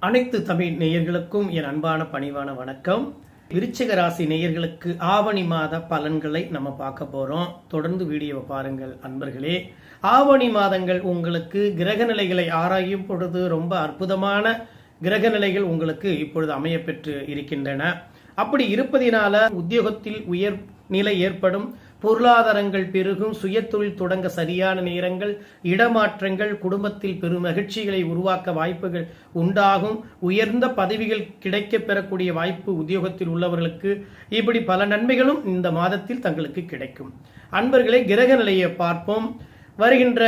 அனைத்து தமிழ் நேயர்களுக்கும் என் அன்பான பணிவான வணக்கம். விருச்சிக ராசி நேயர்களுக்கு ஆவணி மாத பலன்களை நம்ம பார்க்க போறோம். தொடர்ந்து வீடியோவை பாருங்கள் அன்பர்களே. ஆவணி மாதங்கள் உங்களுக்கு கிரக நிலைகளை ஆராயும் பொழுது ரொம்ப அற்புதமான கிரக நிலைகள் உங்களுக்கு இப்பொழுது அமையப்பெற்று இருக்கின்றன. அப்படி இருப்பதினால உத்தியோகத்தில் உயர் நிலை ஏற்படும், பொருளாதாரங்கள் பெருகும், சுயதொழில் தொடங்க சரியான நேரங்கள், இடமாற்றங்கள், குடும்பத்தில் பெரும் மகிழ்ச்சிகளை உருவாக்க வாய்ப்புகள் உண்டாகும், உயர்ந்த பதவிகள் கிடைக்க பெறக்கூடிய வாய்ப்பு உத்தியோகத்தில் உள்ளவர்களுக்கு, இப்படி பல நன்மைகளும் இந்த மாதத்தில் தங்களுக்கு கிடைக்கும். அன்பர்களே, கிரக நிலையை பார்ப்போம். வருகின்ற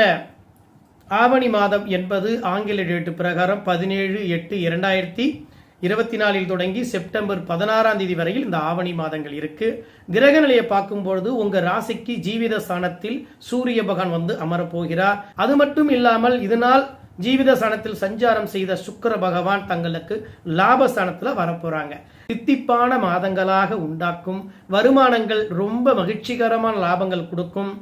ஆவணி மாதம் என்பது ஆங்கில டேட்டு பிரகாரம் 17/8/2024 தொடங்கி செப்டம்பர் 16 வரையில் இந்த ஆவணி மாதங்கள் இருக்கு. கிரக நிலையை பார்க்கும்பொழுது உங்க ராசிக்கு ஜீவித ஸ்தானத்தில் சூரிய பகவான் வந்து அமரப்போகிறார். அது மட்டும் இல்லாமல் இதனால் ஜீவித ஸ்தானத்தில் சஞ்சாரம் செய்த சுக்கிர பகவான் தங்களுக்கு லாபஸ்தானத்துல வரப்போறாங்க. தித்திப்பான மாதங்களாக உண்டாக்கும், வருமானங்கள் ரொம்ப மகிழ்ச்சிகரமான லாபங்கள் கொடுக்கும்.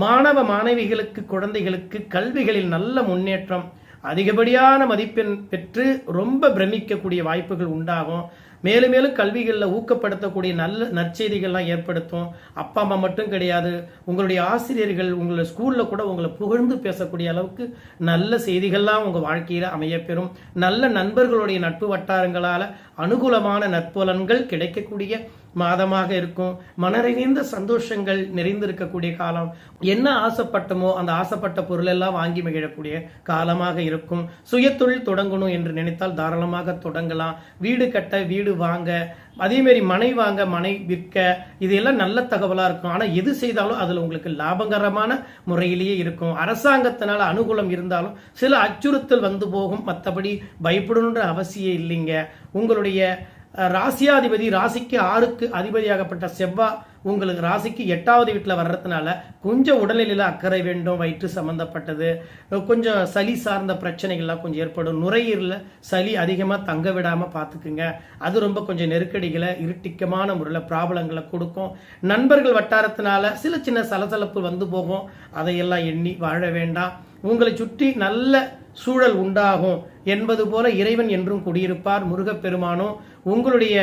மாணவ மாணவிகளுக்கு, குழந்தைகளுக்கு கல்விகளில் நல்ல முன்னேற்றம், அதிகப்படியான மதிப்பெண் பெற்று ரொம்ப பிரமிக்கக்கூடிய வாய்ப்புகள் உண்டாகும். மேலும் மேலும் கல்விகளில் ஊக்கப்படுத்தக்கூடிய நல்ல நற்செய்திகள்லாம் ஏற்படுத்தும். அப்பா அம்மா மட்டும் கிடையாது, உங்களுடைய ஆசிரியர்கள் உங்களை ஸ்கூலில் கூட உங்களை புகழ்ந்து பேசக்கூடிய அளவுக்கு நல்ல செய்திகள்லாம் உங்கள் வாழ்க்கையில் அமையப்பெறும். நல்ல நண்பர்களுடைய நட்பு வட்டாரங்களால் அனுகூலமான நற்பலன்கள் கிடைக்கக்கூடிய மாதமாக இருக்கும். மனநிறைந்த சந்தோஷங்கள் நிறைந்திருக்கக்கூடிய காலம். என்ன ஆசைப்பட்டமோ அந்த ஆசைப்பட்ட பொருள் எல்லாம் வாங்கி மகிழக்கூடிய காலமாக இருக்கும். சுயதொழில் தொடங்கணும் என்று நினைத்தால் தாராளமாக தொடங்கலாம். வீடு கட்ட, வீடு வாங்க, அதே மாதிரி மனை வாங்க, மனை விற்க, இதெல்லாம் நல்ல தகவலா இருக்கும். ஆனா எது செய்தாலும் அதுல உங்களுக்கு லாபகரமான முறையிலேயே இருக்கும். அரசாங்கத்தினால அனுகூலம் இருந்தாலும் சில அச்சுறுத்தல் வந்து போகும். மற்றபடி பயப்படணுன்ற அவசியம் இல்லைங்க. உங்களுடைய ராசியாதிபதி ராசிக்கு 6க்கு அதிபதியாகப்பட்ட செவ்வாய் உங்களுக்கு ராசிக்கு 8வது வீட்டில் வர்றதுனால கொஞ்சம் உடல்நிலையில் அக்கறை வேண்டும். வயிற்று சம்பந்தப்பட்டது, கொஞ்சம் சளி சார்ந்த பிரச்சனைகள்லாம் கொஞ்சம் ஏற்படும். நுரையீரலில் சளி அதிகமாக தங்க விடாமல் பார்த்துக்குங்க. அது ரொம்ப கொஞ்சம் நெருக்கடிகளை, இருட்டிக்கமான முறையில் ப்ராப்ளங்களை கொடுக்கும். நண்பர்கள் வட்டாரத்தினால சில சின்ன சலசலப்பு வந்து போகும். அதையெல்லாம் எண்ணி வாழ வேண்டாம். உங்களை சுற்றி நல்ல சூழல் உண்டாகும் என்பது போல இறைவன் என்றும் குடியிருப்பார். முருகப்பெருமானும் உங்களுடைய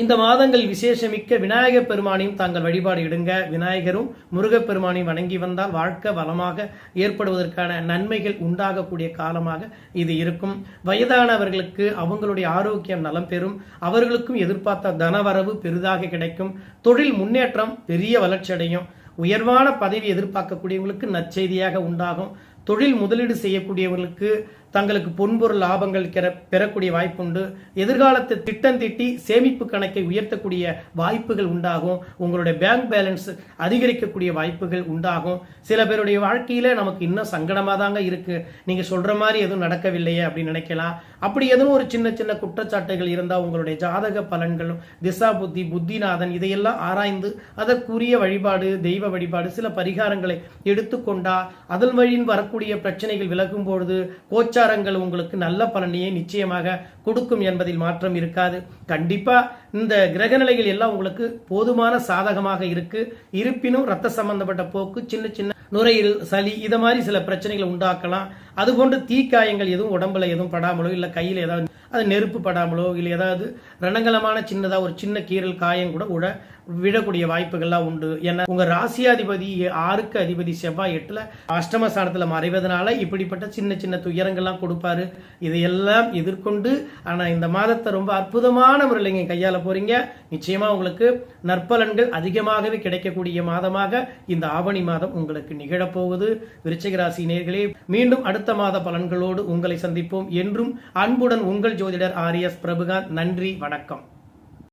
இந்த மாதங்கள் விசேஷமிக்க விநாயகர் பெருமானையும் தாங்கள் வழிபாடு இடுங்க. விநாயகரும் முருகப்பெருமானையும் வணங்கி வந்தால் வாழ்க்கை வளமாக ஏற்படுவதற்கான நன்மைகள் உண்டாகக்கூடிய காலமாக இது இருக்கும். வயதானவர்களுக்கு அவங்களுடைய ஆரோக்கியம் நலம் பெறும். அவர்களுக்கும் எதிர்பார்த்த தனவரவு பெரிதாக கிடைக்கும். தொழில் முன்னேற்றம் பெரிய வளர்ச்சி அடையும். உயர்வான பதவி எதிர்பார்க்கக்கூடியவங்களுக்கு நற்செய்தியாக உண்டாகும். தொழில் முதலீடு செய்யக்கூடியவர்களுக்கு தங்களுக்கு பொன்பொருள் லாபங்கள் பெறக்கூடிய வாய்ப்புண்டு. எதிர்காலத்தை திட்டம் தீட்டி சேமிப்பு கணக்கை உயர்த்தக்கூடிய வாய்ப்புகள் உண்டாகும். உங்களுடைய பேங்க் பேலன்ஸ் அதிகரிக்கக்கூடிய வாய்ப்புகள் உண்டாகும். சில பேருடைய வாழ்க்கையில நமக்கு இன்னும் சங்கடமா தாங்க இருக்கு, நீங்க சொல்ற மாதிரி எதுவும் நடக்கவில்லையே அப்படின்னு நினைக்கலாம். அப்படி எதுவும் ஒரு சின்ன சின்ன குற்றச்சாட்டுகள் இருந்தால் உங்களுடைய ஜாதக பலன்களும் திசா புத்தி, புத்திநாதன் இதையெல்லாம் ஆராய்ந்து அதற்குரிய வழிபாடு, தெய்வ வழிபாடு, சில பரிகாரங்களை எடுத்துக்கொண்டா அதன் வழியின் வரக்கூடிய பிரச்சனைகள் விலகும் பொழுது கோச்சாரங்கள் உங்களுக்கு நல்ல பலனையே நிச்சயமாக கொடுக்கும் என்பதில் மாற்றம் இருக்காது. கண்டிப்பா இந்த கிரக நிலைகள் எல்லாம் உங்களுக்கு போதுமான சாதகமாக இருக்கு. இருப்பினும் ரத்த சம்பந்தப்பட்ட போக்கு, சின்ன சின்ன நுரையில் சளி, இத மாதிரி சில பிரச்சனைகளை உண்டாக்கலாம். அதுபோன்று தீக்காயங்கள் எதுவும் உடம்புல எதுவும் படாமலோ, இல்ல கையில் ஏதாவது அது நெருப்பு படாமலோ, இல்லை ஏதாவது ரணங்கலமான சின்னதா ஒரு சின்ன கீரல் காயம் கூட விடக்கூடிய வாய்ப்புகள்லாம் உண்டு. ஏன்னா உங்க ராசியாதிபதி 6க்கு அதிபதி செவ்வாய் 8ல அஷ்டம ஸ்தானத்துல மறைவதனால இப்படிப்பட்ட சின்ன சின்ன துயரங்கள்லாம் கொடுப்பாரு. இதையெல்லாம் எதிர்கொண்டு ஆனா இந்த மாதத்தை ரொம்ப அற்புதமான முறையில் நீங்க கையாள போறீங்க. நிச்சயமா உங்களுக்கு நற்பலன்கள் அதிகமாகவே கிடைக்கக்கூடிய மாதமாக இந்த ஆவணி மாதம் உங்களுக்கு நிகழப்போகுது. விருச்சிக ராசி நேயர்களே, மீண்டும் அடுத்த மாத பலன்களோடு உங்களை சந்திப்போம். என்றும் அன்புடன் உங்கள் ஜோதிடர் RS பிரபுகாந்த். நன்றி, வணக்கம்.